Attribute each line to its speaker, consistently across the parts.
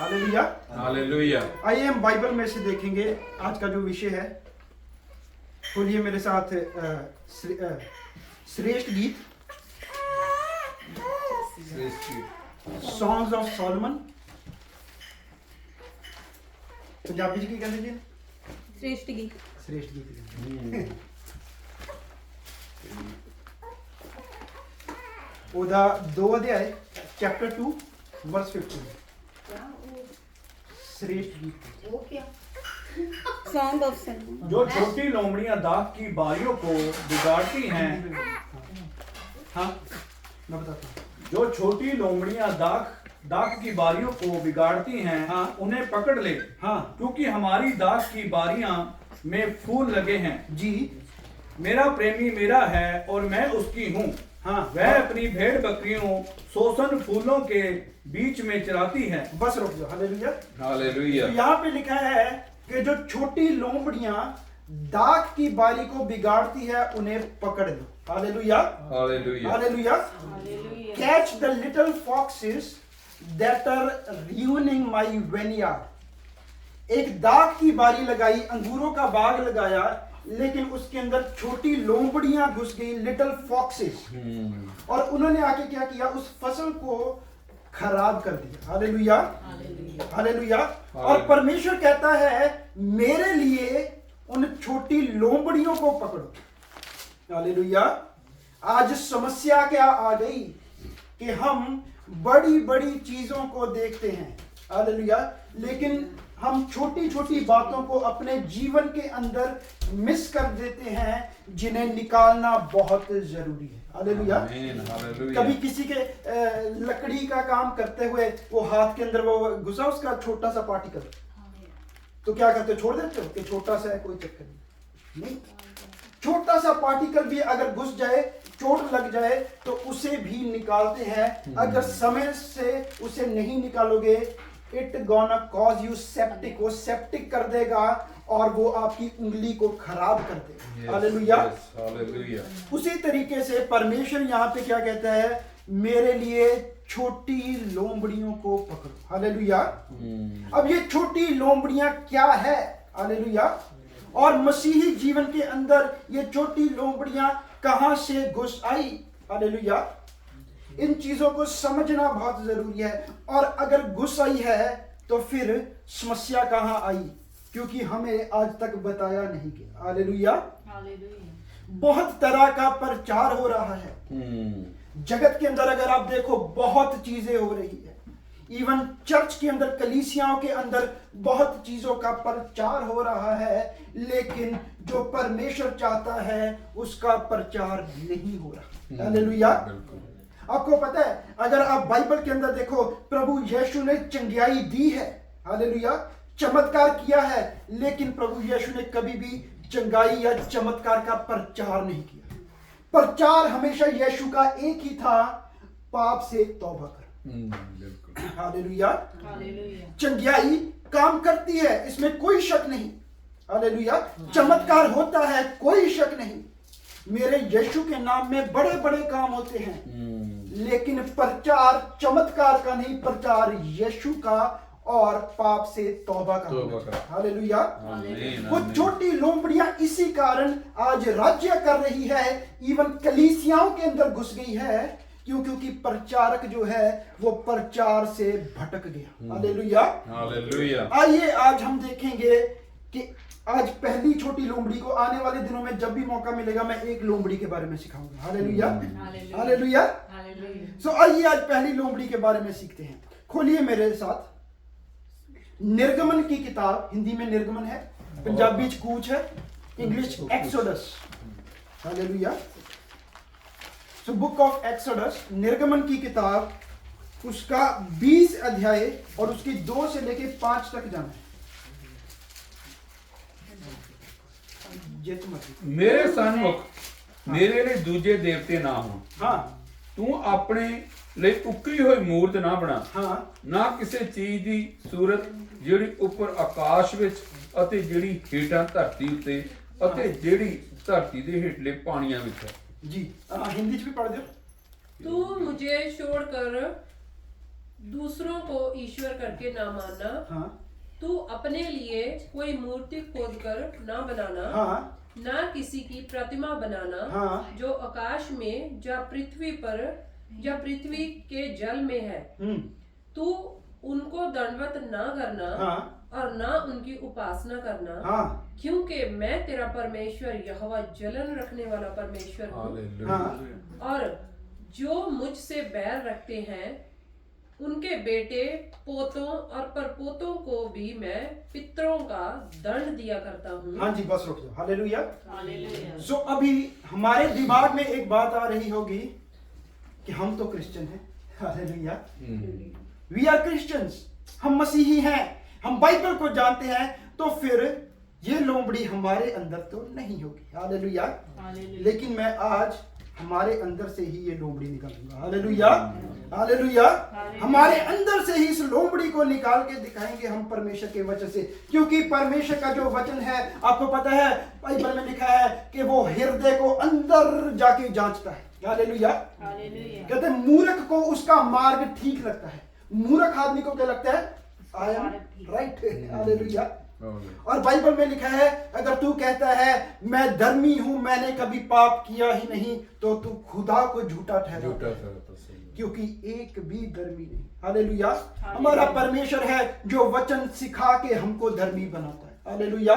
Speaker 1: Hallelujah
Speaker 2: hallelujah.
Speaker 1: आइए हम Bible में से देखेंगे आज का जो विषय है। खोलिए मेरे साथ श्रेष्ठ गीत, सॉन्ग्स ऑफ सॉलोमन। पंजाबी की कहते जी
Speaker 3: श्रेष्ठ गीत।
Speaker 1: श्रेष्ठ गीत ओदा 2 अध्याय चैप्टर 2 वर्स 15। श्रेष्ठ गीत
Speaker 3: वो क्या? Song of Solomon.
Speaker 4: जो छोटी लोमड़ियां दाख की बारियों को बिगाड़ती हैं,
Speaker 1: हाँ मैं बताता हूँ।
Speaker 4: जो छोटी लोमड़ियां दाख की बारियों को बिगाड़ती हैं,
Speaker 1: हाँ।
Speaker 4: उन्हें पकड़ ले,
Speaker 1: हाँ
Speaker 4: क्योंकि हमारी दाख की बारियां में फूल लगे हैं।
Speaker 1: जी
Speaker 4: मेरा प्रेमी मेरा है और मैं उसकी हूँ।
Speaker 1: हाँ
Speaker 4: वह अपनी भेड़ बकरियों सोसन फूलों के बीच में चराती है।
Speaker 1: बस रुक जाओ। हालेलुया।
Speaker 2: हालेलुया।
Speaker 1: तो यहाँ पे लिखा है कि जो छोटी लोमड़ियां दाख की बारी को बिगाड़ती है उन्हें पकड़ लो। हालेलुया
Speaker 2: हालेलुया।
Speaker 1: हालेलुया। Catch the little foxes that are ruining my vineyard। एक दाख की बारी लगाई, अंगूरों का बाग लगाया, लेकिन उसके अंदर छोटी लोमड़ियां घुस गई, लिटिल फॉक्सेस, और उन्होंने आके क्या किया, उस फसल को खराब कर दिया। Hallelujah hallelujah. और परमेश्वर कहता है मेरे लिए उन छोटी लोमड़ियों को पकड़ो। हालेलुया। आज समस्या क्या आ गई कि हम बड़ी बड़ी चीजों को देखते हैं, हालेलुया, लेकिन हम छोटी छोटी बातों को अपने जीवन के अंदर मिस कर देते हैं, जिन्हें निकालना बहुत जरूरी है। हालेलुया।
Speaker 2: आमीन। हालेलुया।
Speaker 1: कभी किसी के लकड़ी का काम करते हुए वो हाथ के अंदर वो घुसा उसका छोटा सा पार्टिकल, तो क्या करते हो, छोड़ देते हो कि छोटा सा है कोई चक्कर नहीं। छोटा सा पार्टिकल भी अगर घुस जाए, चोट लग जाए, तो उसे भी निकालते हैं। अगर समय से उसे नहीं निकालोगे, it gonna cause you septic, वो सेप्टिक कर देगा और वो आपकी उंगली को खराब कर देगा। हालेलुया।
Speaker 2: हालेलुया।
Speaker 1: उसी तरीके से परमेश्वर यहाँ पे क्या कहता है, मेरे लिए छोटी लोमड़ियों को पकड़ो। हालेलुया। अब ये छोटी लोमड़ियां क्या है? हालेलुया। और मसीही जीवन के अंदर ये छोटी लोमड़ियां कहां से घुस आई? हालेलुया। इन चीजों को समझना बहुत जरूरी है। और अगर घुस आई है तो फिर समस्या कहां आई, क्योंकि हमें आज तक बताया नहीं गया। हालेलुया। बहुत तरह का प्रचार हो रहा है जगत के अंदर। अगर आप देखो बहुत चीजें हो रही है, इवन चर्च के अंदर, कलीसियाओं के अंदर बहुत चीजों का प्रचार हो रहा है, लेकिन जो परमेश्वर चाहता है उसका प्रचार नहीं हो रहा। हालेलुया। आपको पता है, अगर आप बाइबल के अंदर देखो, प्रभु यीशु ने चंगियाई दी है, हालेलुया, चमत्कार किया है, लेकिन प्रभु यीशु ने कभी भी चंगाई या चमत्कार का प्रचार नहीं किया। प्रचार हमेशा यीशु का एक ही था, पाप से तौबा कर। हालेलुया। चंगियाई काम करती है, इसमें कोई शक नहीं। हालेलुया। चमत्कार होता है, कोई शक नहीं। मेरे यीशु के नाम में बड़े बड़े काम होते हैं, लेकिन प्रचार चमत्कार का नहीं, प्रचार यीशु का और पाप से तौबा का। हालेलुया। वो छोटी लोमड़ियां इसी कारण आज राज्य कर रही है, इवन कलीसियाओं के अंदर घुस गई है। क्यों? क्योंकि प्रचारक जो है वो प्रचार से भटक गया। Hallelujah
Speaker 2: hallelujah.
Speaker 1: आइए आज हम देखेंगे कि आज पहली छोटी लोमड़ी को, आने वाले दिनों में जब भी मौका मिलेगा मैं एक लोमड़ी के बारे में सिखाऊंगा। Hallelujah hallelujah. सो आइए आज पहली लोमड़ी के बारे में सीखते हैं। खोलिए मेरे साथ निर्गमन की किताब। हिंदी में निर्गमन है, पंजाबी कूच है, English exodus. Hallelujah. So book of exodus, निर्गमन की किताब, उसका 20 अध्याय और उसकी 2 से लेके 5 तक जाना है।
Speaker 2: मेरे सन्मुख मेरे लिए दूजे देवते ना हो।
Speaker 1: हाँ
Speaker 2: तू अपने ਲਈ ਉਕਰੀ ਹੋਈ ਮੂਰਤ ਨਾ ਬਣਾ।
Speaker 1: हाँ
Speaker 2: ਨਾ ਕਿਸੇ ਚੀਜ਼ ਦੀ ਸੂਰਤ ਜਿਹੜੀ ਉੱਪਰ ਆਕਾਸ਼ ਵਿੱਚ ਅਤੇ ਜਿਹੜੀ ਹੇਠਾਂ ਧਰਤੀ ਉੱਤੇ ਅਤੇ ਜਿਹੜੀ ਧਰਤੀ ਦੇ ਹੇਠਲੇ ਪਾਣੀਆਂ ਵਿੱਚ ਹੈ।
Speaker 1: जी। हिंदी च भी पढ़ दो।
Speaker 3: तू मुझे छोड़कर
Speaker 5: दूसरों को ईश्वर करके ना मानना,
Speaker 1: हाँ
Speaker 5: तू अपने लिए कोई मूर्ति खोद कर ना बनाना,
Speaker 1: हाँ
Speaker 5: ना किसी की प्रतिमा बनाना,
Speaker 1: हाँ।
Speaker 5: जो आकाश में या पृथ्वी पर या पृथ्वी के जल में है। तू उनको दंडवत ना करना,
Speaker 1: हाँ।
Speaker 5: और ना उनकी उपासना करना,
Speaker 1: हाँ।
Speaker 5: क्योंकि मैं तेरा परमेश्वर यहोवा जलन रखने वाला परमेश्वर हूँ।
Speaker 2: हालेलुया।
Speaker 5: और जो मुझसे बैर रखते हैं उनके बेटे पोतों और परपोतों को भी मैं पितरों का दंड दिया करता हूँ।
Speaker 1: हाँ जी, बस रुक जाओ। हालेलुया। सो अभी हमारे दिमाग में एक बात आ रही होगी कि हम तो क्रिश्चियन हैं। हालेलुया। वी आर क्रिश्चियंस, हम मसीही हैं, हम बाइबल को जानते हैं, तो फिर ये लोमड़ी हमारे अंदर तो नहीं होगी। हालेलुया। लेकिन मैं आज हमारे अंदर से ही ये लोमड़ी निकालूंगा। हालेलुया। हालेलुया। हमारे अंदर से ही इस लोमड़ी को निकाल के दिखाएंगे हम परमेश्वर के वचन से, क्योंकि परमेश्वर का जो वचन है, आपको पता है बाइबल में लिखा है कि वो हृदय को अंदर जाके जांचता है। हालेलुया। कहते हैं मूर्ख को उसका मार्ग ठीक लगता है। मूर्ख आदमी को क्या लगता है? I am right. हालेलुया। और बाइबल में लिखा है, अगर तू कहता है मैं धर्मी हूं, मैंने कभी पाप किया ही नहीं, तो तू खुदा को झूठा ठहराता है, क्योंकि एक भी धर्मी नहीं। हालेलुया। हमारा परमेश्वर है जो वचन सिखा के हमको धर्मी बनाता है। हालेलुया।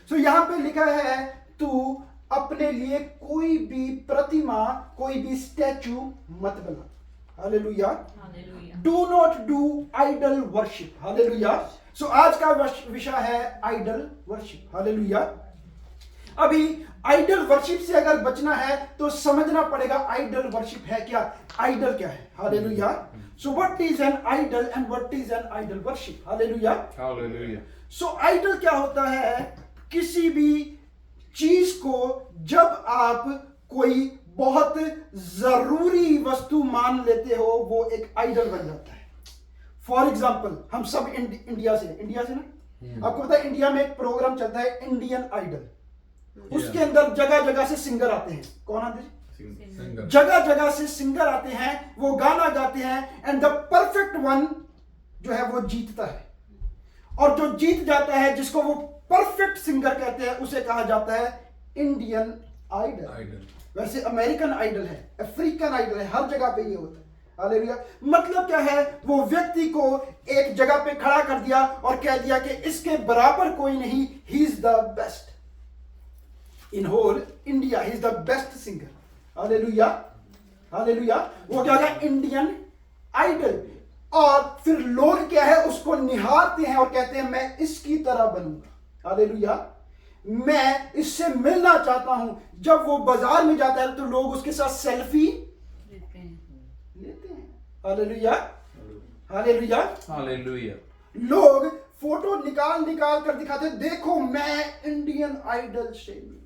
Speaker 1: सो यहाँ पे लिखा है, तू अपने लिए कोई भी प्रतिमा, कोई भी स्टैचू मत बना। हालेलुया। Do not do idol worship. हालेलुया। सो आज का विषय है आइडल वर्शिप। हालेलुया। अभी आइडल वर्शिप से अगर बचना है तो समझना पड़ेगा आइडल वर्शिप है क्या, आइडल क्या है। Hallelujah. So what is an idol and what is an idol worship. Hallelujah.
Speaker 2: Hallelujah.
Speaker 1: सो आइडल क्या होता है? किसी भी चीज को जब आप कोई बहुत जरूरी वस्तु मान लेते हो, वो एक आइडल बन जाता है। फॉर एग्जाम्पल, हम सब इंडिया से ना, आपको पता है इंडिया में एक प्रोग्राम चलता है इंडियन आइडल। उसके अंदर जगह जगह से सिंगर आते हैं। कौन आते हैं? जगह जगह से सिंगर आते हैं, वो गाना गाते हैं, एंड द परफेक्ट वन जो है वो जीतता है। और जो जीत जाता है, जिसको वो परफेक्ट सिंगर कहते हैं, उसे कहा जाता है इंडियन आइडल। वैसे अमेरिकन आइडल है, अफ्रीकन आइडल है, हर जगह पे ये होता है। हालेलुया। मतलब क्या है? वो व्यक्ति को एक जगह पे खड़ा कर दिया और कह दिया कि इसके बराबर कोई नहीं, he is the best in whole India, he is the best singer. Hallelujah. Hallelujah. वो क्या है? Indian idol. और फिर लोग क्या है, उसको निहारते हैं और कहते हैं मैं इसकी तरह बनूंगा। हालेलुया। मैं इससे मिलना चाहता हूं। जब वो बाजार में जाता है तो लोग उसके साथ सेल्फी लेते हैं। हालेलुया। हालेलुया।
Speaker 2: हालेलुया।
Speaker 1: लोग फोटो निकाल कर दिखाते, देखो मैं इंडियन आइडल से मिला।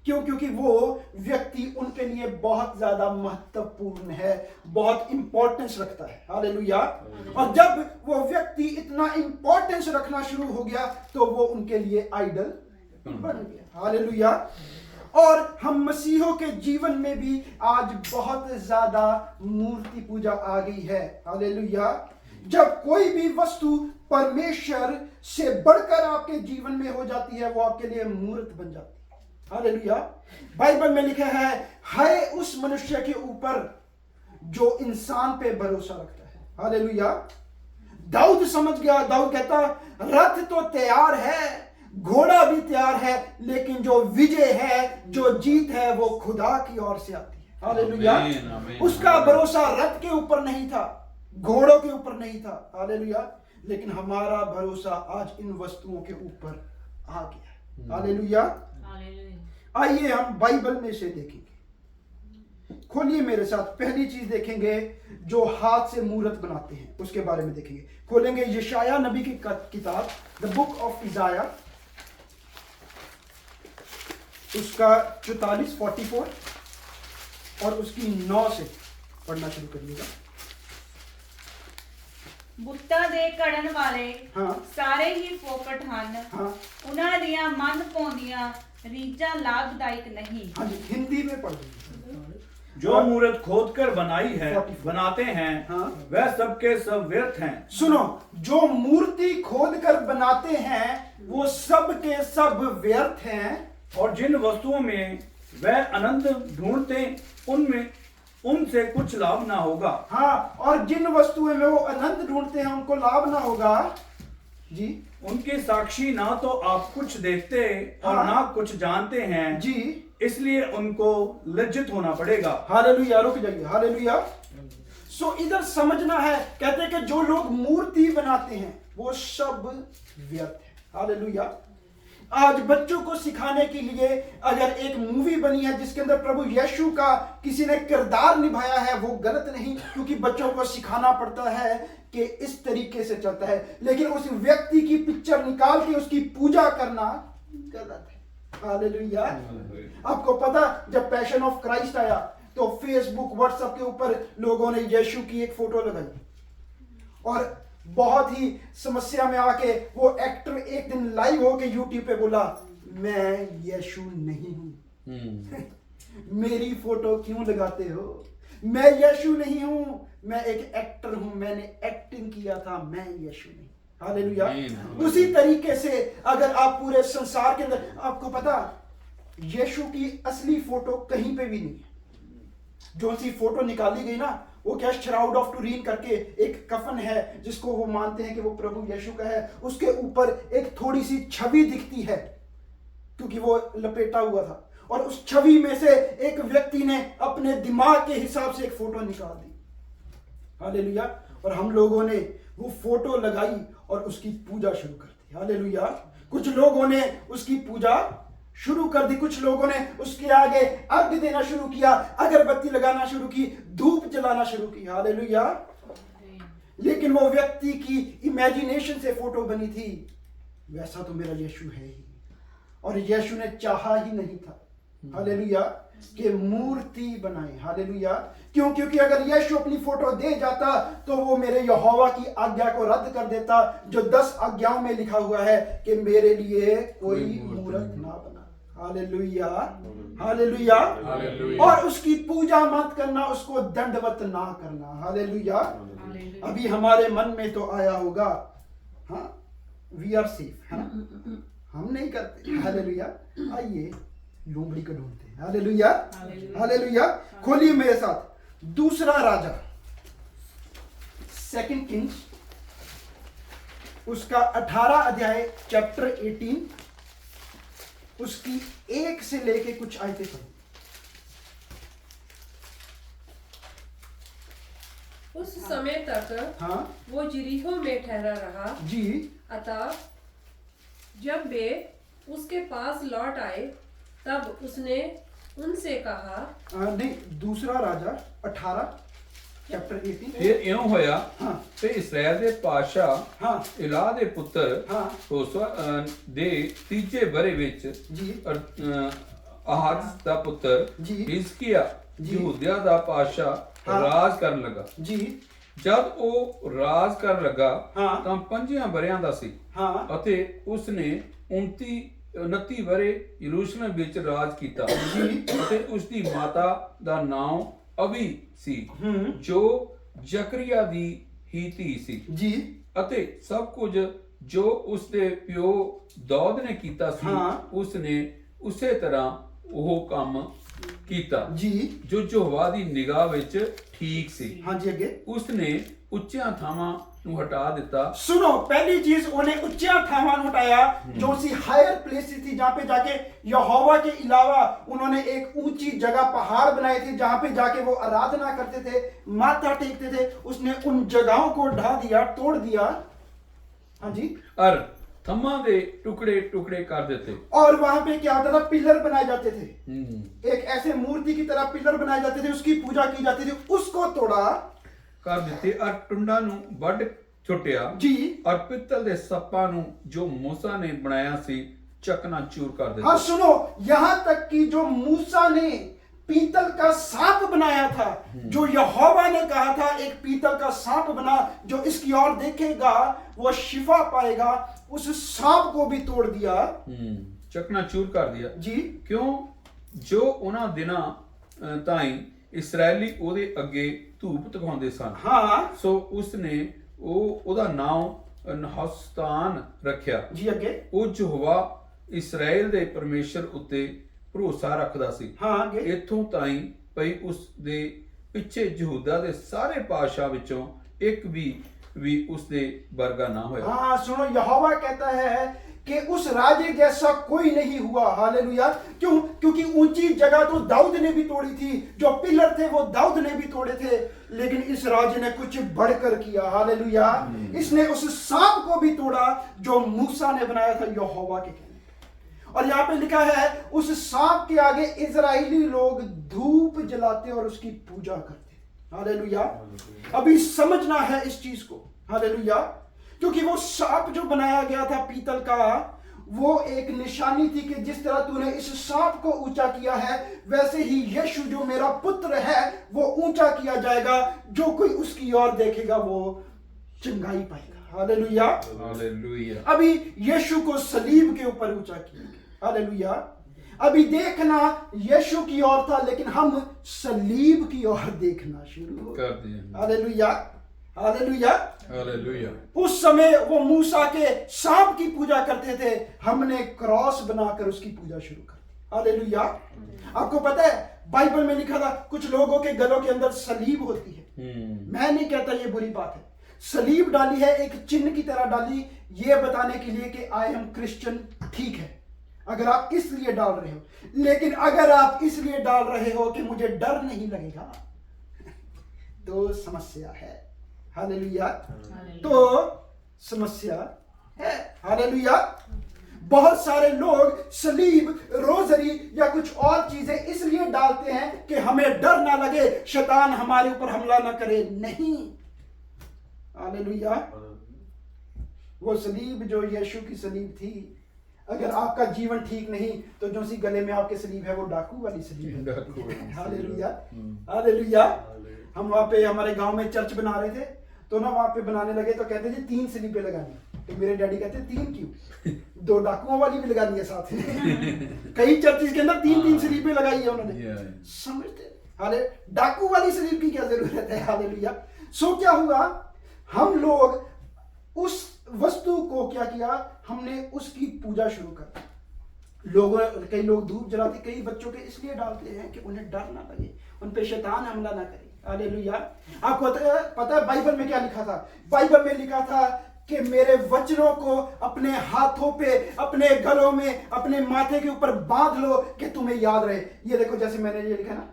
Speaker 1: क्यों? क्योंकि वो व्यक्ति उनके लिए बहुत ज्यादा महत्वपूर्ण है, बहुत इंपॉर्टेंस रखता है। हालेलुया। और जब वो व्यक्ति इतना इंपॉर्टेंस रखना शुरू हो गया तो वो उनके लिए आइडल बन गया। हालेलुया। और हम मसीहों के जीवन में भी आज बहुत ज्यादा मूर्ति पूजा आ गई है। हालेलुया। जब कोई भी वस्तु परमेश्वर से बढ़कर आपके जीवन में हो जाती है, वो आपके लिए मूर्त बन जाती है। हालेलुया। बाइबल में लिखा है उस मनुष्य के ऊपर जो इंसान पे भरोसा रखता है। हालेलुया। दाऊद समझ गया। दाऊद कहता, रथ तो तैयार है, घोड़ा भी तैयार है, लेकिन जो विजय है, जो जीत है, वो खुदा की ओर से आती है। हालेलुया। उसका भरोसा रथ के ऊपर नहीं था, घोड़ों के ऊपर नहीं था। हालेलुया। लेकिन हमारा भरोसा आज इन वस्तुओं के ऊपर आ गया। हालेलुया। आइए हम बाइबल में से देखेंगे। खोलिए मेरे साथ। पहली चीज देखेंगे, जो हाथ से मूर्त बनाते हैं उसके बारे में देखेंगे। खोलेंगे यशाया नबी की किताब, द बुक ऑफ इजाया, उसका 44 और उसकी 9 से पढ़ना शुरू करिएगा।
Speaker 6: ਬੁੱਤਾਂ ਦੇ ਘੜਨ ਵਾਲੇ
Speaker 1: हाँ
Speaker 6: ਸਾਰੇ ਹੀ ਫੋਕਟ ਹਨ।
Speaker 1: हाँ
Speaker 6: ਉਹਨਾਂ ਦੀਆਂ ਮਨ ਪਾਉਂਦੀਆਂ ਰੀਝਾਂ ਲਾਭਦਾਇਕ ਨਹੀਂ।
Speaker 1: हाँ जी, हिंदी में पढ़ दीजिए।
Speaker 4: जो मूर्त खोद कर बनाई है
Speaker 1: 44
Speaker 4: बनाते हैं
Speaker 1: हाँ।
Speaker 4: वह सबके सब व्यर्थ हैं।
Speaker 1: सुनो, जो मूर्ति खोद कर बनाते हैं वो सब के सब व्यर्थ हैं,
Speaker 4: और जिन वस्तुओं में वह आनंद ढूंढते उनमें उनसे कुछ लाभ ना होगा।
Speaker 1: हाँ, और जिन वस्तुओं में वो आनंद ढूंढते हैं उनको लाभ ना होगा जी।
Speaker 4: उनके साक्षी ना तो आप कुछ देखते और
Speaker 1: हाँ।
Speaker 4: ना कुछ जानते हैं
Speaker 1: जी,
Speaker 4: इसलिए उनको लज्जित होना पड़ेगा।
Speaker 1: हालेलुया, रुक जाइए, हालेलुया। सो इधर समझना है, कहते हैं कि जो लोग मूर्ति बनाते हैं वो सब व्यर्थ है। हालेलुया। आज बच्चों को सिखाने के लिए अगर एक मूवी बनी है जिसके अंदर प्रभु यीशु का किसी ने किरदार निभाया है, वो गलत नहीं, क्योंकि बच्चों को सिखाना पड़ता है कि इस तरीके से चलता है, लेकिन उस व्यक्ति की पिक्चर निकाल के उसकी पूजा करना गलत है। हालेलुया। आपको पता, जब पैशन ऑफ क्राइस्ट आया तो फेसबुक व्हाट्सएप के ऊपर लोगों ने यीशु की एक फोटो लगाई और बहुत ही समस्या में आके वो एक्टर एक दिन लाइव होके यूट्यूब पे बोला, मैं यीशु नहीं हूं। मेरी फोटो क्यों लगाते हो? मैं यीशु नहीं हूं, मैं एक एक्टर हूं, मैंने एक्टिंग किया था, मैं यीशु नहीं। हालेलुया। उसी तरीके से अगर आप पूरे संसार के अंदर, आपको पता यीशु की असली फोटो कहीं पे भी नहीं है। जो सी फोटो निकाली गई ना, वो क्या श्राउड ऑफ टूरीन करके एक कफन है जिसको वो मानते हैं कि वो प्रभु यीशु का है, उसके ऊपर एक थोड़ी सी छवि दिखती है क्योंकि वो लपेटा हुआ था, और उस छवि में से एक व्यक्ति ने अपने दिमाग के हिसाब से एक फोटो निकाल दी। हालेलुया। और हम लोगों ने वो फोटो लगाई और उसकी पूजा शुरू कर दी। हालेलुया। कुछ लोगों ने उसकी पूजा शुरू कर दी, कुछ लोगों ने उसके आगे अर्घ देना शुरू किया, अगरबत्ती लगाना शुरू की, धूप जलाना शुरू की। हालेलुया। लेकिन वो व्यक्ति की इमेजिनेशन से फोटो बनी थी, वैसा तो मेरा यीशु है ही, और यीशु ने चाहा ही नहीं था हालेलुया कि मूर्ति बनाए। हालेलुया। क्यों? क्योंकि अगर यीशु अपनी फोटो दे जाता तो वो मेरे यहोवा की आज्ञा को रद्द कर देता, जो 10 आज्ञाओं में लिखा हुआ है कि मेरे लिए कोई मूर्त ना बना। Hallelujah, hallelujah. और उसकी पूजा मत करना, उसको दंडवत ना करना। हालेलुया। अभी हमारे मन में तो आया होगा, हाँ वी आर सेफ, है ना, हम नहीं करते। हालेलुया। आइए लोमड़ी को ढूंढते हैं। Hallelujah, hallelujah. खोलिए मेरे साथ दूसरा राजा, 2 किंग्स, उसका 18 अध्याय, चैप्टर 18, उसकी 1 से लेके कुछ आयतें पढ़ी।
Speaker 5: उस समय तक
Speaker 1: हाँ
Speaker 5: वो यरीहो में ठहरा रहा।
Speaker 1: जी,
Speaker 5: अतः जब वे उसके पास लौट आए तब उसने उनसे कहा,
Speaker 1: नहीं, दूसरा राजा 18 चैप्टर 18।
Speaker 2: फिर इਉਂ ਹੋਇਆ
Speaker 1: हाँ
Speaker 2: ਤੇ ਇਸਰਾਇਲ ਦੇ ਪਾਤਸ਼ਾਹ
Speaker 1: हाँ
Speaker 2: ਇਲਾਹ ਦੇ ਪੁੱਤਰ
Speaker 1: हाँ
Speaker 2: ਹੋਸਵਾ ਦੇ ਤੀਜੇ ਬਰੇ ਵਿੱਚ
Speaker 1: जी
Speaker 2: ਆਹਾਜ਼ ਦਾ ਪੁੱਤਰ
Speaker 1: जी
Speaker 2: ਹਿਜ਼ਕੀਆ
Speaker 1: जी।
Speaker 2: ਯਹੂदिया ਦਾ ਪਾਤਸ਼ਾਹ
Speaker 1: हाँ।
Speaker 2: ਰਾਜ ਕਰਨ ਲੱਗਾ।
Speaker 1: जी
Speaker 2: ਜਦ ਉਹ ਰਾਜ ਕਰਨ ਲੱਗਾ
Speaker 1: हाँ
Speaker 2: ਤਾਂ 5 ਬਰਿਆਂ ਦਾ ਸੀ
Speaker 1: हाँ
Speaker 2: ਅਤੇ ਉਸਨੇ 29 ਬਰੇ ਯਰੂਸ਼ਲਮ ਵਿੱਚ ਰਾਜ ਕੀਤਾ
Speaker 1: ਜੀ।
Speaker 2: ਅਤੇ ਉਸਦੀ ਮਾਤਾ ਦਾ ਨਾਮ ਅਬੀ ਸੀ ਜੋ ਜ਼ਕਰੀਆ ਦੀ ਹੀ ਧੀ ਸੀ
Speaker 1: जी
Speaker 2: ਅਤੇ ਸਭ ਕੁਝ ਜੋ ਉਸਦੇ ਪਿਓ ਦੌਦ ਨੇ ਕੀਤਾ ਸੀ
Speaker 1: ਹਾਂ।
Speaker 2: ਉਸਨੇ ਉਸੇ ਤਰ੍ਹਾਂ ਉਹ ਕੰਮ ਕੀਤਾ
Speaker 1: जी
Speaker 2: ਜੋ ਯਹੋਵਾ ਦੀ ਨਿਗਾਹ ਵਿੱਚ ਠੀਕ ਸੀ।
Speaker 1: हाँ जी। अगे
Speaker 2: ਉਸਨੇ ਉੱਚੀਆਂ ਥਾਵਾਂ ਨੂੰ ਹਟਾ ਦਿੱਤਾ।
Speaker 1: सुनो, पहली चीज उन्हें उच्चा ठावान उठाया, जो सी हायर प्लेसेस थी, जहां पे जाके यहोवा के अलावा उन्होंने एक ऊंची जगह पहाड़ बनाए थे जहां पे जाके वो आराधना करते थे, माथा टेकते थे। उसने उन जगहों को ढा दिया, तोड़ दिया। हाँ जी।
Speaker 2: और थम्मा दे टुकड़े टुकड़े कर देते।
Speaker 1: और वहां पे क्या होता था, पिलर बनाए जाते थे, एक ऐसे मूर्ति की तरह पिलर बनाए जाते थे, उसकी पूजा की जाती थी, उसको तोड़ा
Speaker 2: कर ਦਿੱਤੇ और ਟੁੰਡਾਂ ਨੂੰ ਵੱਢ ਛੁੱਟਿਆ
Speaker 1: जी।
Speaker 2: और ਪਿੱਤਲ ਦੇ ਸੱਪਾਂ ਨੂੰ ਜੋ मूसा ने बनाया ਸੀ चकनाचूर कर
Speaker 1: हाँ
Speaker 2: ਦਿੱਤਾ।
Speaker 1: सुनो, यहां तक कि जो मूसा ने पीतल का सांप बनाया था, जो यहोवा ने कहा था एक पीतल का सांप बना, जो इसकी ओर देखेगा वो शिफा पाएगा, उस सांप को भी तोड़ दिया।
Speaker 2: चकनाचूर कर दिया।
Speaker 1: जी
Speaker 2: क्यों? जो उन्हां दिनां ताईं ਇਸਰਾਇਲੀ ਉਹਦੇ ਅੱਗੇ ਧੂਪ ਤਕਾਉਂਦੇ ਸਨ।
Speaker 1: हाँ
Speaker 2: ਸੋ ਉਸਨੇ ਉਹਦਾ ਨਾਮ ਨਹਸਤਾਨ ਰੱਖਿਆ।
Speaker 1: जी अगे
Speaker 2: ਉਹ ਯਹੋਵਾ ਇਸਰਾਇਲ ਦੇ ਪਰਮੇਸ਼ਰ ਉੱਤੇ ਭਰੋਸਾ ਰੱਖਦਾ ਸੀ।
Speaker 1: हाँ आगे
Speaker 2: ਇੱਥੋਂ ਤਾਈਂ ਭਈ ਉਸ ਦੇ ਪਿੱਛੇ ਯਹੂਦਾ ਦੇ ਸਾਰੇ ਪਾਤਸ਼ਾਹ ਵਿੱਚੋਂ ਇੱਕ ਵੀ ਉਸ ਦੇ ਵਰਗਾ ਨਾ ਹੋਇਆ।
Speaker 1: हाँ सुनो, यहोवा कहता है कि उस राजे जैसा कोई नहीं हुआ। हालेलुया। क्यों? क्योंकि ऊंची जगह तो दाऊद ने भी तोड़ी थी, जो पिलर थे वो दाऊद ने भी तोड़े थे, लेकिन इस राजे ने कुछ बढ़कर किया। हालेलुया। इसने उस सांप को भी तोड़ा जो मूसा ने बनाया था यहोवा के कहने पे। और यहाँ पे लिखा है उस सांप के आगे इजराइली लोग धूप जलाते और उसकी पूजा करते। हालेलुया। अभी समझना है इस चीज को। हालेलुया। क्योंकि वो सांप जो बनाया गया था पीतल का, वो एक निशानी थी कि जिस तरह तूने इस सांप को ऊंचा किया है, वैसे ही यीशु जो मेरा पुत्र है वो ऊंचा किया जाएगा। जो कोई उसकी ओर देखेगा वो चंगाई पाएगा। हालेलुया।
Speaker 2: हालेलुया।
Speaker 1: अभी यीशु को सलीब के ऊपर ऊंचा किया। हालेलुया। अभी देखना यीशु की ओर था, लेकिन हम सलीब की ओर देखना शुरू हो
Speaker 2: कर दिया।
Speaker 1: हालेलुया। हालेलुया।
Speaker 2: हालेलुया।
Speaker 1: उस समय वो मूसा के सांप की पूजा करते थे, हमने क्रॉस बनाकर उसकी पूजा शुरू कर दी। हालेलुया। आपको पता है बाइबल में लिखा था कुछ लोगों के गलों के अंदर सलीब होती है। मैं नहीं कहता ये बुरी बात है। सलीब डाली है, एक चिन्ह की तरह डाली, ये बताने के लिए कि आई एम क्रिश्चियन। ठीक है, अगर आप इसलिए डाल रहे हो, लेकिन अगर आप इसलिए डाल रहे हो कि मुझे डर नहीं लगेगा, तो समस्या है। हालेलुया। तो समस्या है। हालेलुया। बहुत सारे लोग सलीब, रोजरी या कुछ और चीजें इसलिए डालते हैं कि हमें डर ना लगे, शैतान हमारे ऊपर हमला ना करे। नहीं। हालेलुया। वो सलीब जो यीशु की सलीब थी, अगर आपका जीवन ठीक नहीं तो जो सी गले में आपके सलीब है वो डाकू वाली सलीब है। हालेलुया। हालेलुया। हम वहाँ पे हमारे गांव में चर्च बना रहे थे, तो ना वहाँ पे बनाने लगे तो कहते थे 3 स्लीपें लगानी। तो मेरे डैडी कहते 3 क्यों? 2 डाकुओं वाली भी लगानी है साथ में। कई चर्चिस के अंदर 3-3 स्लीपें लगाई है उन्होंने। समझते? हाले डाकू वाली स्लीप की क्या जरूरत है? हालेलुया। सो क्या हुआ, हम लोग उस वस्तु को क्या किया, हमने उसकी पूजा शुरू कर दी। कई लोग धूप जलाते, कई बच्चों के इसलिए डालते हैं कि उन्हें डर ना लगे, उन पे शैतान हमला ना करे। हालेलुया। आपको पता है बाइबल में क्या लिखा था? बाइबल में लिखा था कि मेरे वचनों को अपने हाथों पे, अपने गलों में, अपने माथे के ऊपर बांध लो कि तुम्हें याद रहे। ये देखो, जैसे मैंने ये लिखा ना,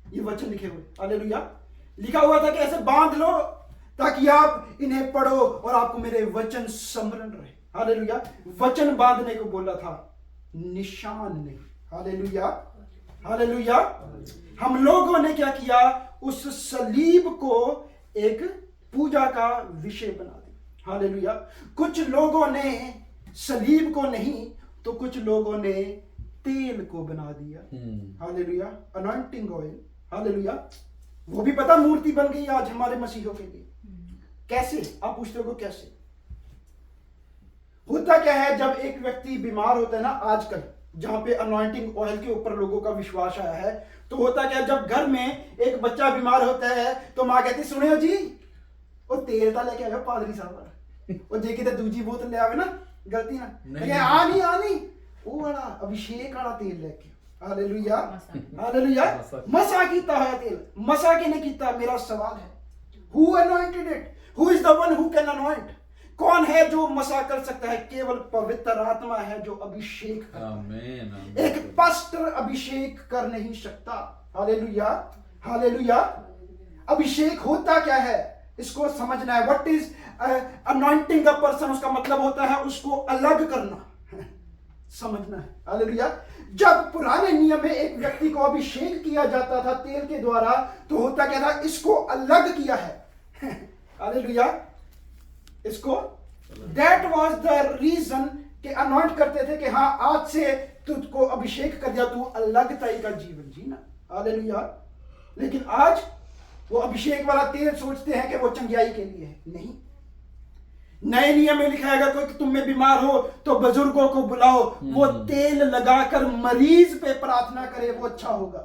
Speaker 1: ये वचन लिखे हुए। हालेलुया। लिखा हुआ था कि ऐसे बांध लो ताकि आप इन्हें पढ़ो और आपको मेरे वचन स्मरण रहे। हालेलुया। वचन बांधने को बोला था, निशान नहीं। हालेलुया। हालेलुया। हम लोगों ने क्या किया, उस सलीब को एक पूजा का विषय बना दिया। हालेलुया। कुछ लोगों ने सलीब को नहीं तो कुछ लोगों ने तेल को बना दिया। हालेलुया। Anointing oil. हालेलुया। वो भी पता मूर्ति बन गई आज हमारे मसीहों के लिए। कैसे? आप पूछते हो कैसे? होता क्या है, जब एक व्यक्ति बीमार होता है ना, आजकल जहां पे अनॉइंटिंग ऑयल के ऊपर लोगों का विश्वास आया है, तो होता क्या है, जब घर में एक बच्चा बीमार होता है तो मां कहती सुनियो जी वो तेल ता लेके आया पादरी साहब और जे किते दूजी बोतल ले आवे ना, गलती ना नहीं आनी वो वाला अभिषेक वाला तेल लेके। हालेलुया। हालेलुया। मसा कीता है तेल, मसा के ने कीता। मेरा सवाल है, who anointed it? Who is the one who can anoint? कौन है जो मसा कर सकता है? केवल पवित्र आत्मा है जो अभिषेक करता है।
Speaker 2: आमीन।
Speaker 1: एक पास्टर अभिषेक कर नहीं सकता। हालेलुया। हालेलुया। अभिषेक होता क्या है इसको समझना है। What is anointing a person? उसका मतलब होता है उसको अलग करना, समझना है। हालेलुया। जब पुराने नियम में एक व्यक्ति को अभिषेक किया जाता था तेल के द्वारा, तो होता क्या था, इसको अलग किया है। हालेलुया। इसको दैट वाज द रीजन कि अनॉइंट करते थे कि हाँ आज से तुझको अभिषेक कर दिया, तू अलग तरह का जीवन जीना। हालेलुया। लेकिन आज वो अभिषेक वाला तेल सोचते हैं कि वो चंगियाई के लिए है। नहीं, नए नियम में लिखा है कोई तुम में बीमार हो तो बुजुर्गों को बुलाओ, वो तेल लगाकर मरीज पे प्रार्थना करे, वो अच्छा होगा।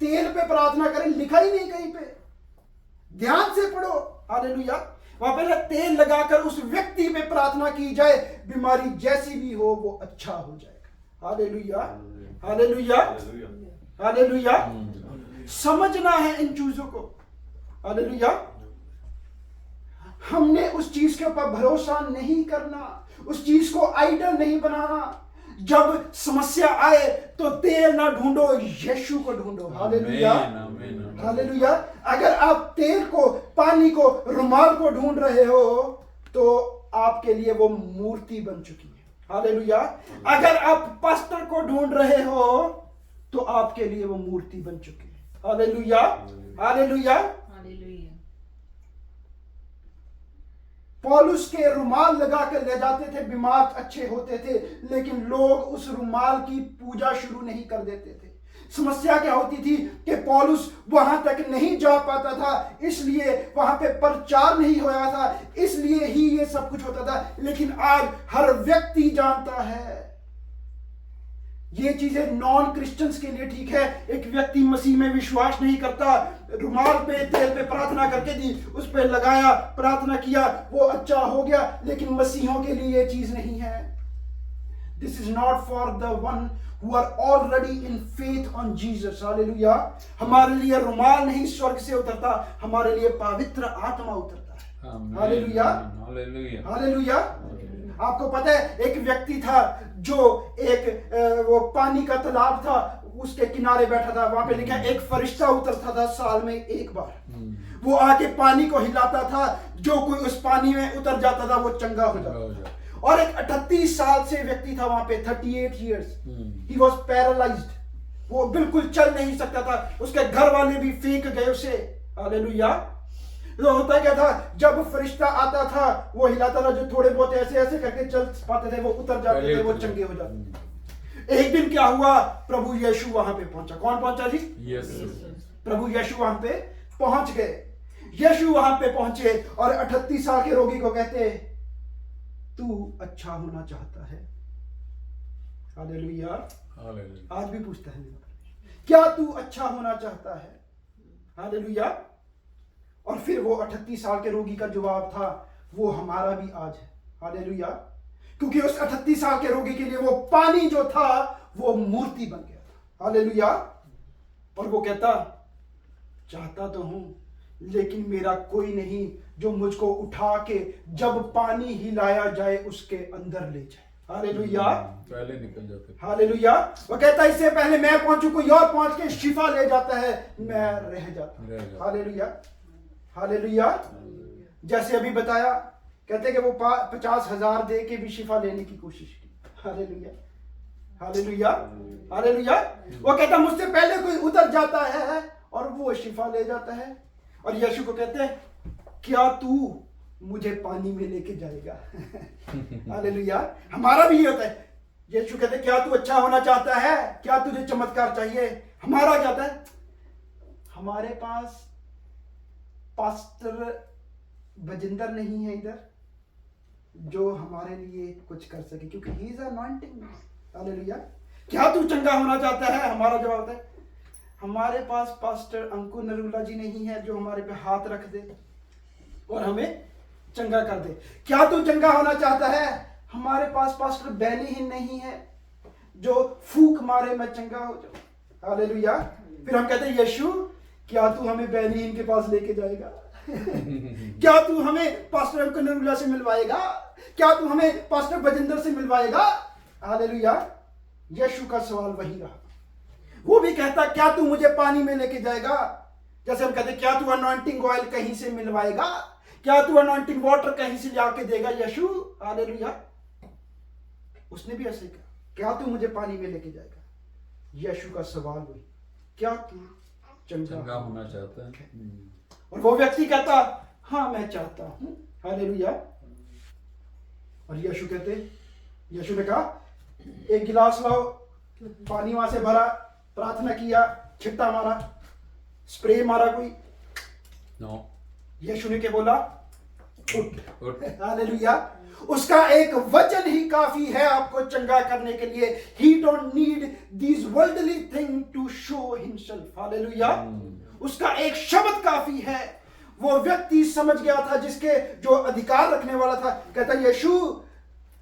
Speaker 1: तेल पे प्रार्थना करें, लिखा ही नहीं कहीं पे। ध्यान से पढ़ो, हालेलुया। वहां पे तेल लगाकर उस व्यक्ति पे प्रार्थना की जाए, बीमारी जैसी भी हो वो अच्छा हो जाएगा। हालेलुया, हालेलुया, हालेलुया। समझना है इन चीजों को, हालेलुया। हमने उस चीज के ऊपर भरोसा नहीं करना, उस चीज को आइडल नहीं बनाना। जब समस्या आए तो तेल ना ढूंढो, यीशु को ढूंढो। Hallelujah, hallelujah. अगर आप तेल को, पानी को, रुमाल को ढूंढ रहे हो तो आपके लिए वो मूर्ति बन चुकी है। हालेलुया। अगर आप पास्टर को ढूंढ रहे हो तो आपके लिए वो मूर्ति बन चुकी है। हालेलुया, हालेलुया।
Speaker 6: हालेलुया।
Speaker 1: पौलुस के रुमाल लगा कर ले जाते थे, बीमार अच्छे होते थे, लेकिन लोग उस रुमाल की पूजा शुरू नहीं कर देते थे। समस्या क्या होती थी कि पौलुस वहां तक नहीं जा पाता था, इसलिए वहां पे प्रचार नहीं होया था, इसलिए ही ये सब कुछ होता था। लेकिन आज हर व्यक्ति जानता है, ये चीजें नॉन क्रिश्चियंस के लिए ठीक है। एक व्यक्ति मसीह में विश्वास नहीं करता, रुमाल पे तेल पे प्रार्थना करके दी, उस पे लगाया, प्रार्थना किया, वो अच्छा हो गया, लेकिन मसीहों के लिए ये चीज नहीं है। This is not for the one who are already in faith on Jesus. Hallelujah. हमारे लिए रुमाल नहीं स्वर्ग से उतरता, हमारे लिए पवित्र आत्मा उतरता है। हालेलुया,
Speaker 2: हालेलुया,
Speaker 1: हालेलुया। आपको पता है एक व्यक्ति था जो एक वो पानी का तालाब था, उसके किनारे बैठा था। वहां पे लिखा है एक फरिश्ता उतरता था साल में एक बार, वो आके पानी को हिलाता था, जो कोई उस पानी में उतर जाता था वो चंगा हो जाता था। और एक 38 साल से व्यक्ति था वहां पे, 38 years, he was paralyzed, वो बिल्कुल चल नहीं सकता था, उसके घर वाले भी फेंक गए उसे। हालेलुया। तो होता क्या था, जब फरिश्ता आता था वो हिलाता था, जो थोड़े बहुत ऐसे ऐसे करके चल पाते थे वो उतर जाते थे, वो चंगे हो जाते। एक दिन क्या हुआ, प्रभु यीशु वहां पे पहुंचा। कौन पहुंचा जी? प्रभु यीशु वहां पे पहुंच गए। यीशु वहां पे पहुंचे और 38 साल के रोगी को कहते, तू अच्छा होना चाहता है? हालेलुया। आज भी पूछता है, क्या तू अच्छा होना चाहता है? हालेलुया। और फिर वो 38 साल के रोगी का जवाब था, वो हमारा भी आज है। हालेलुया। क्योंकि उस 38 साल के रोगी के लिए वो पानी जो था वो मूर्ति बन गया था। हालेलुया। और वो कहता, चाहता तो हूं लेकिन मेरा कोई नहीं जो मुझको उठा के जब पानी हिलाया जाए उसके अंदर ले जाए। हालेलुया।
Speaker 2: पहले निकल जाते।
Speaker 1: हालेलुया। वो कहता इससे पहले मैं पहुंचू कोई और पहुंच के शिफा ले जाता है, मैं रह जाता हूं। Hallelujah, hallelujah. जैसे अभी बताया, कहते कि वो 50,000 दे के भी शिफा लेने की कोशिश की। हालेलुया, हालेलुया, हालेलुया। वो कहता मुझसे पहले कोई उतर जाता है और वो शिफा ले जाता है। और यीशु को कहते हैं, क्या तू मुझे पानी में लेके जाएगा? हालेलुया। हमारा भी ये होता है, यीशु कहते हैं, क्या तू अच्छा होना चाहता है? क्या तुझे चमत्कार चाहिए? हमारा क्या होता है, हमारे पास पास्टर बजिंदर नहीं है इधर जो हमारे लिए कुछ कर सके, क्योंकि ही इज अनॉइंटिंग। हालेलुया। क्या तू चंगा होना चाहता है? हमारा जवाब होता है, हमारे पास पास्टर अंकुर नरूला जी नहीं है जो हमारे पे हाथ रख दे और हमें चंगा कर दे। क्या तू चंगा होना चाहता है? हमारे पास पास्टर बैनीहीन नहीं है जो फूक मारे मैं चंगा हो जाऊं। हालेलुया। फिर हम कहते हैं, यीशु क्या तू हमें बैनीहीन के पास लेके जाएगा? क्या तू हमें पास्टर अंकुर नरूला से मिलवाएगा? क्या तू हमें पास्टर बजिंदर से मिलवाएगा? हालेलुया। यीशु का सवाल वही रहा। वो भी कहता, क्या तू मुझे पानी में लेके जाएगा? जैसे हम कहते, क्या तू अनॉइंटिंग ऑयल कहीं से मिलवाएगा? क्या तू अनॉइंटिंग वाटर कहीं से लाके देगा यीशु? हालेलुया। उसने भी ऐसे कहा, क्या तू मुझे पानी में लेके जाएगा? यीशु का सवाल वही, क्या तू चंगा
Speaker 2: होना चाहता है?
Speaker 1: और वो व्यक्ति कहता, हाँ मैं चाहता हूं। हालेलुया। और यीशु कहते, यीशु ने कहा, एक गिलास लाओ, पानी वहां से भरा, प्रार्थना किया, छिट्टा मारा, स्प्रे मारा कोई?
Speaker 2: नो।
Speaker 1: यीशु ने क्या बोला?
Speaker 2: उठ।
Speaker 1: हालेलुया। उसका एक वचन ही काफी है आपको चंगा करने के लिए। He don't need these worldly things to show himself. Hallelujah. उसका एक शब्द काफी है। वो व्यक्ति समझ गया था, जिसके जो अधिकार रखने वाला था, कहता यीशु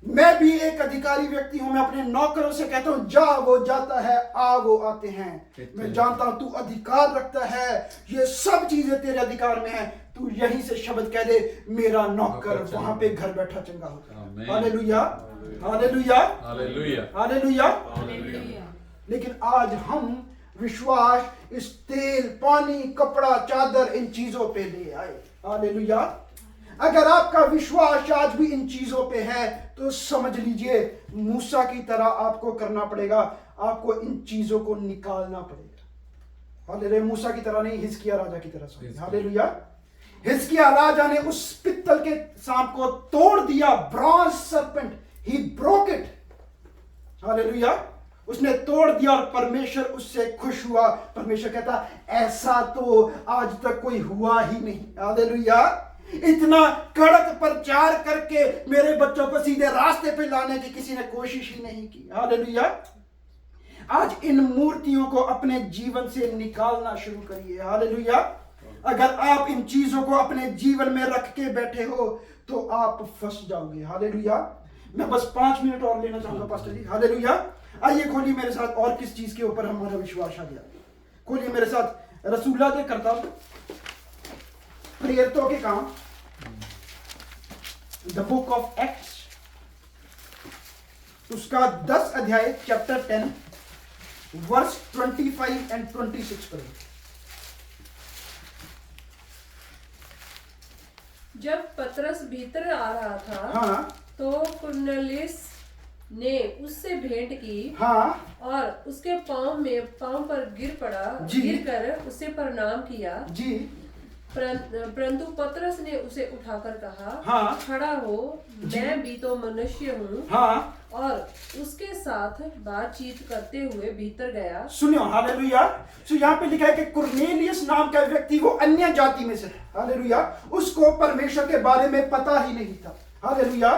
Speaker 1: मैं भी एक अधिकारी व्यक्ति हूं, मैं अपने नौकरों से कहता हूं जा, वो जाता है, आ, वो आते हैं। मैं जानता हूं तू अधिकार रखता है, ये सब चीजें तेरे अधिकार में है, तू यहीं से शब्द कह दे, मेरा नौकर वहां पे घर बैठा चंगा होता है। हालेलुया, हालेलुया,
Speaker 2: हालेलुया,
Speaker 1: हालेलुया। लेकिन आज हम विश्वास इस तेल, पानी, कपड़ा, चादर, इन चीजों पे ले आए। हालेलुया। अगर आपका विश्वास आज भी इन चीजों पे है तो समझ लीजिए मूसा की तरह आपको करना पड़ेगा, आपको इन चीजों को निकालना पड़ेगा। हालेलुया। मूसा की तरह नहीं, हिजकिया राजा की तरह। हालेलुया। हिजकिया राजा ने उस पित्तल के सांप को तोड़ दिया, bronze serpent, he broke it. Hallelujah. उसने तोड़ दिया और परमेश्वर उससे खुश हुआ। परमेश्वर कहता ऐसा तो आज तक कोई हुआ ही नहीं। हालेलुया। इतना कड़क प्रचार करके मेरे बच्चों को सीधे रास्ते पे लाने की किसी ने कोशिश ही नहीं की। हालेलुया। आज इन मूर्तियों को अपने जीवन से निकालना शुरू करिए। हालेलुया। अगर आप इन चीजों को अपने जीवन में रख के बैठे हो तो आप फंस जाओगे। हालेलुया। मैं बस 5 मिनट और लेना चाहूंगा पास्टर जी। हालेलुया। आइए खोलिए मेरे साथ, और किस चीज के ऊपर हमारा विश्वास आ गया। खोलिए मेरे साथ रसूला के करतब, प्रेरितों के काम, द बुक ऑफ एक्ट्स, उसका 10 अध्याय, चैप्टर 10, वर्स 25 एंड 26 पर।
Speaker 5: जब पतरस भीतर आ रहा था,
Speaker 1: हाँ,
Speaker 5: तो कुरनेलियुस ने उससे भेंट की,
Speaker 1: हाँ,
Speaker 5: और उसके पांव पर गिर पड़ा,
Speaker 1: जी।
Speaker 5: गिरकर उसे प्रणाम किया।
Speaker 1: जी,
Speaker 5: परंतु पतरस ने उसे उठाकर कहा,
Speaker 1: हाँ,
Speaker 5: खड़ा हो, मैं भी तो मनुष्य हूँ,
Speaker 1: हाँ,
Speaker 5: और उसके साथ बातचीत करते हुए भीतर गया।
Speaker 1: सुनियो। हालेलुया। तो यहाँ पे लिखा है कि कुरनेलियस नाम का व्यक्ति, वो अन्य जाति में से था। हालेलुया। उसको परमेश्वर के बारे में पता ही नहीं था। हालेलुया।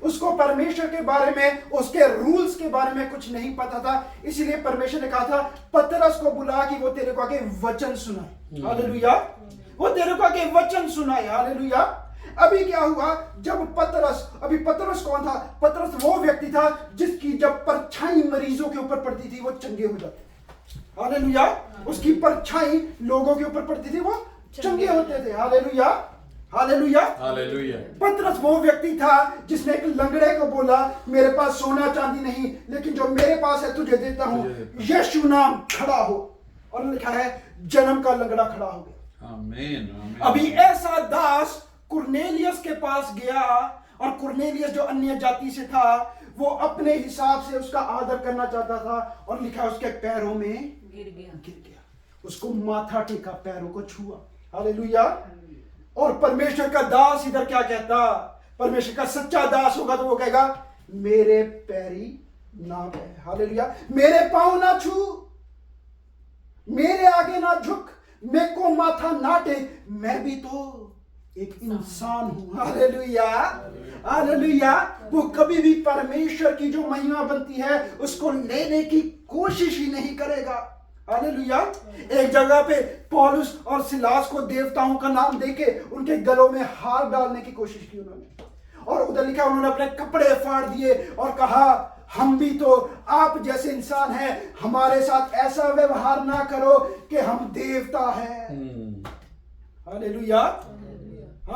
Speaker 1: उसको परमेश्वर के बारे में, उसके रूल्स के बारे में कुछ नहीं पता था। इसीलिए परमेश्वर ने कहा था पतरस को बुला कि वो तेरे को आके वचन सुनाए। हालेलुया। वो तेरे को आके वचन सुनाए। हालेलुया। अभी क्या हुआ, जब पतरस कौन था? पतरस वो व्यक्ति था जिसकी जब परछाई मरीजों के ऊपर पड़ती थी वो चंगे हो जाते थे। हालेलुया। उसकी परछाई लोगों के ऊपर पड़ती थी, वो चंगे होते थे। हालेलुया, हालेलुया,
Speaker 2: हालेलुया।
Speaker 1: पतरस वो व्यक्ति था जिसने एक लंगड़े को बोला मेरे पास सोना चांदी नहीं, लेकिन जो मेरे पास है तुझे देता हूं, यीशु नाम, खड़ा हो। और लिखा है जन्म का लंगड़ा खड़ा हो गया।
Speaker 2: आमीन, आमीन।
Speaker 1: अभी ऐसा दास कुरनेलियस के पास गया, और कुरनेलियस जो अन्य जाति से था वो अपने हिसाब से उसका आदर करना चाहता था, और लिखा उसके पैरों में गिर गया। उसको माथा टेका, पैरों को छुआ। हालेलुया। और परमेश्वर का दास इधर क्या कहता? परमेश्वर का सच्चा दास होगा तो वो कहेगा मेरे पैरी ना गए। हालेलुया। मेरे पांव ना छू, मेरे आगे ना झुक, मेरे को माथा ना टेक, मैं भी तो एक इंसान हूं। Hallelujah, hallelujah. वो कभी भी परमेश्वर की जो महिमा बनती है उसको लेने की कोशिश ही नहीं करेगा। हालेलुया। एक जगह पे पौलुस और सिलास को देवताओं का नाम देके उनके गलों में हार डालने की कोशिश की उन्होंने, और उधर लिखा उन्होंने अपने कपड़े फाड़ दिए और कहा हम भी तो आप जैसे इंसान हैं, हमारे साथ ऐसा व्यवहार ना करो कि हम देवता हैं। हालेलुया।